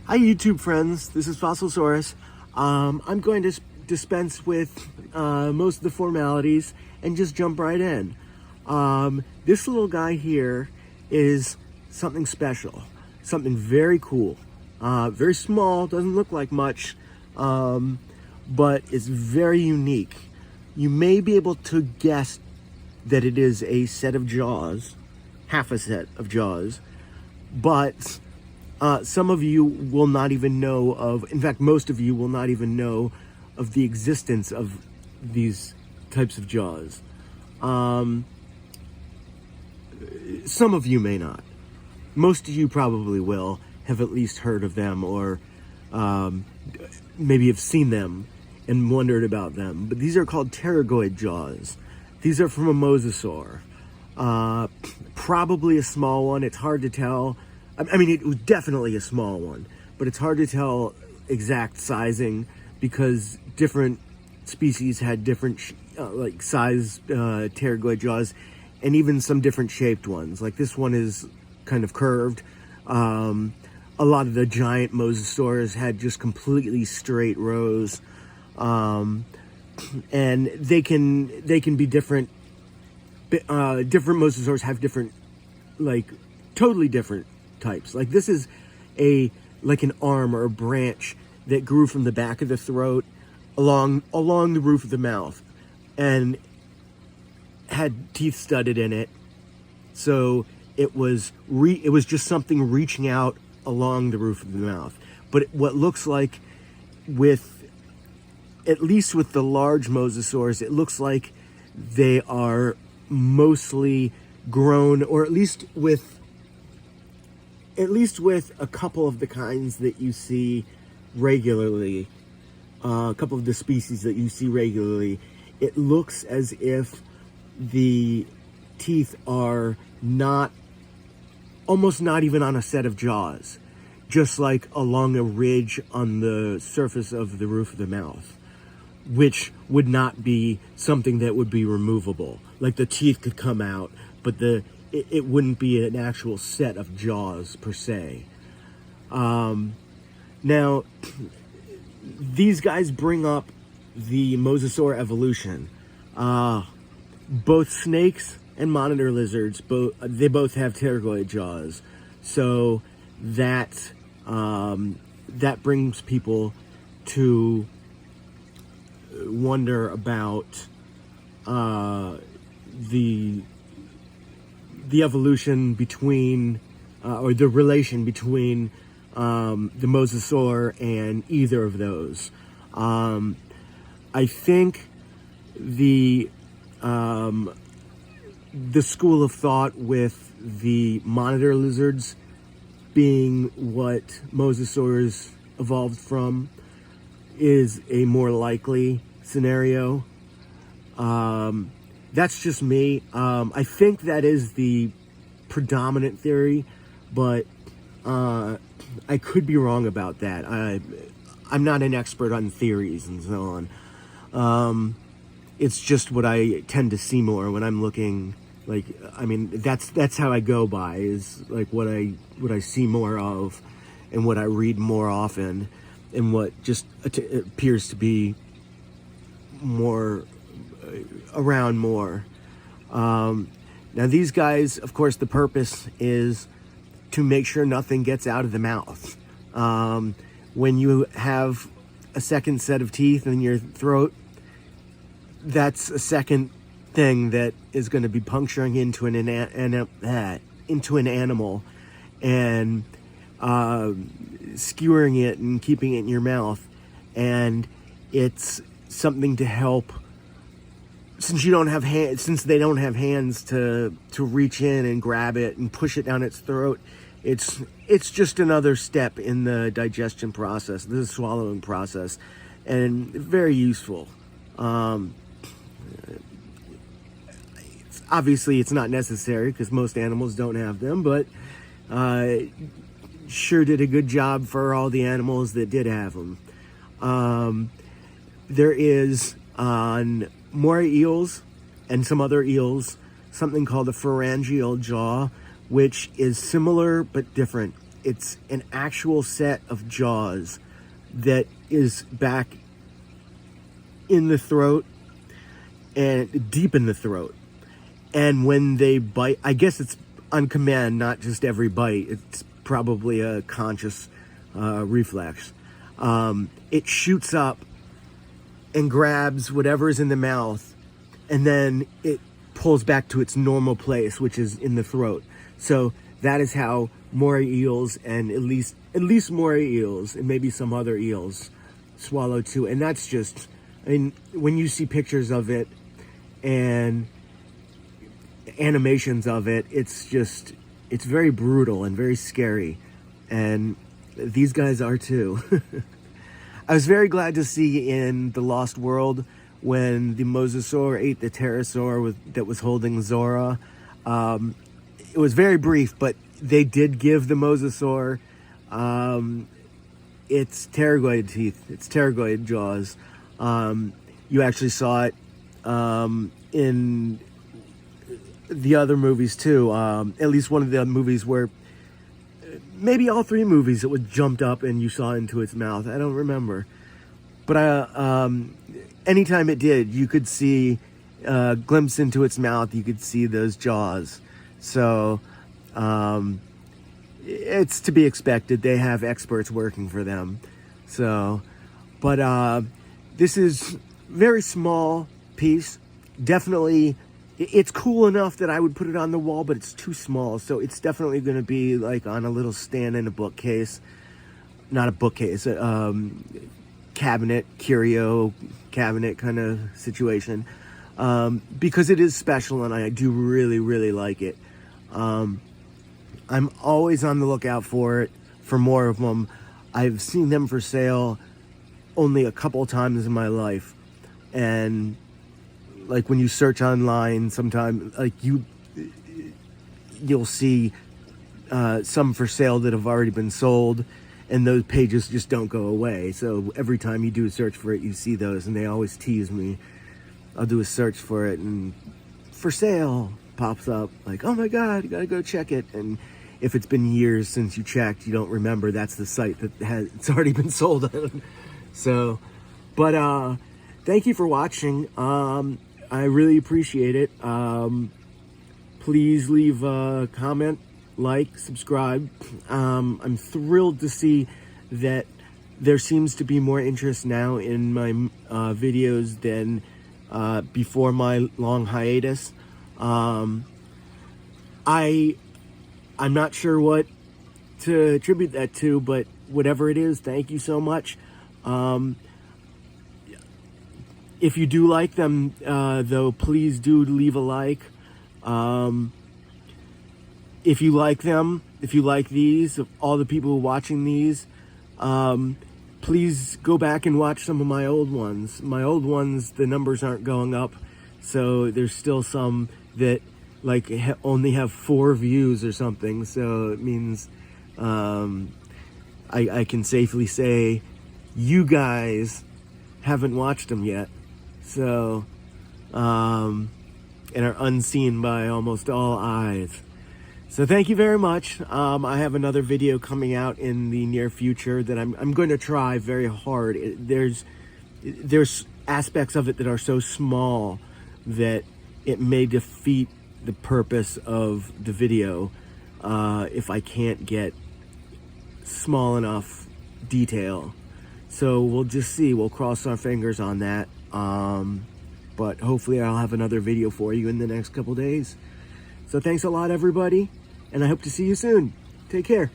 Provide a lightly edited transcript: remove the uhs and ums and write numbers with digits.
Hi YouTube friends, this is Fossilosaurus. I'm going to dispense with most of the formalities and just jump right in. This little guy here is something special, something very cool, very small, doesn't look like much, but it's very unique. You may be able to guess that it is a set of jaws, half a set of jaws, but some of you will not even know of, in fact, most of you will not even know of the existence of these types of jaws. Some of you may not. Most of you probably will have at least heard of them, or maybe have seen them and wondered about them. But these are called pterygoid jaws. These are from a mosasaur. Probably a small one. It's hard to tell. I mean, it was definitely a small one, but it's hard to tell exact sizing because different species had different like size pterygoid jaws, and even some different shaped ones. Like this one is kind of curved. A lot of the giant mosasaurs had just completely straight rows, and they can be different. Different mosasaurs have different, like totally different types. Like this is like an arm or a branch that grew from the back of the throat along the roof of the mouth and had teeth studded in it. So it was just something reaching out along the roof of the mouth. But what looks like, at least with the large mosasaurs, it looks like they are mostly grown, or at least with a couple of the kinds that you see regularly, a couple of the species that you see regularly, it looks as if the teeth are almost not even on a set of jaws, just like along a ridge on the surface of the roof of the mouth, which would not be something that would be removable. Like the teeth could come out, but it wouldn't be an actual set of jaws per se. Now, these guys bring up the mosasaur evolution. Both snakes and monitor lizards, they both have pterygoid jaws. So that brings people to wonder about the evolution between, or the relation between the mosasaur and either of those. I think the school of thought with the monitor lizards being what mosasaurs evolved from is a more likely scenario. That's just me. I think that is the predominant theory, but I could be wrong about that. I'm not an expert on theories and so on. It's just what I tend to see more when I'm looking. Like, I mean, that's how I go by, is like what I see more of and what I read more often and what just appears to be more around more. Now these guys, of course, the purpose is to make sure nothing gets out of the mouth. When you have a second set of teeth in your throat, that's a second thing that is going to be puncturing into an animal and skewering it and keeping it in your mouth. And it's something to help, since they don't have hands to reach in and grab it and push it down its throat. It's just another step in the digestion process, the swallowing process, and very useful. Obviously, it's not necessary because most animals don't have them, but sure did a good job for all the animals that did have them. There is on moray eels and some other eels something called a pharyngeal jaw, which is similar but different. it's an actual set of jaws that is back in the throat and deep in the throat. And when they bite, I guess it's on command, not just every bite. It's probably a conscious reflex. It shoots up and grabs whatever's in the mouth, and then it pulls back to its normal place, which is in the throat. So that is how moray eels, and at least moray eels, and maybe some other eels, swallow too. And that's just, I mean, when you see pictures of it and animations of it, it's very brutal and very scary. And these guys are too. I was very glad to see in The Lost World when the Mosasaur ate the pterosaur that was holding Zora. It was very brief, but they did give the Mosasaur its pterygoid teeth, its pterygoid jaws. You actually saw it in the other movies too. At least one of the movies where, maybe all three movies, it was jumped up and you saw into its mouth. I don't remember. But anytime it did, you could see a glimpse into its mouth. You could see those jaws. So it's to be expected. They have experts working for them. So, but this is very small piece. Definitely, it's cool enough that I would put it on the wall, but it's too small. So it's definitely going to be like on a little stand in a bookcase. Not a bookcase, cabinet, curio cabinet kind of situation. Because it is special and I do really, really like it. I'm always on the lookout for more of them. I've seen them for sale only a couple times in my life. And like when you search online, sometimes like you'll see some for sale that have already been sold, and those pages just don't go away. So every time you do a search for it, you see those, and they always tease me. I'll do a search for it, and for sale pops up, like, oh my God, you gotta go check it. And if it's been years since you checked, you don't remember, that's the site that it's already been sold on. So, but thank you for watching. I really appreciate it. Please leave a comment, like, subscribe. I'm thrilled to see that there seems to be more interest now in my videos than before my long hiatus. I'm not sure what to attribute that to, but whatever it is, thank you so much. If you do like them, though, please do leave a like. If you like them, if you like these, all the people who are watching these, please go back and watch some of my old ones. My old ones, the numbers aren't going up, so there's still some that like only have 4 views or something. So it means I can safely say you guys haven't watched them yet. So, and are unseen by almost all eyes. So thank you very much. I have another video coming out in the near future that I'm going to try very hard. There's aspects of it that are so small that it may defeat the purpose of the video if I can't get small enough detail. So we'll just see. We'll cross our fingers on that. But hopefully I'll have another video for you in the next couple days. So thanks a lot, everybody, and I hope to see you soon. Take care.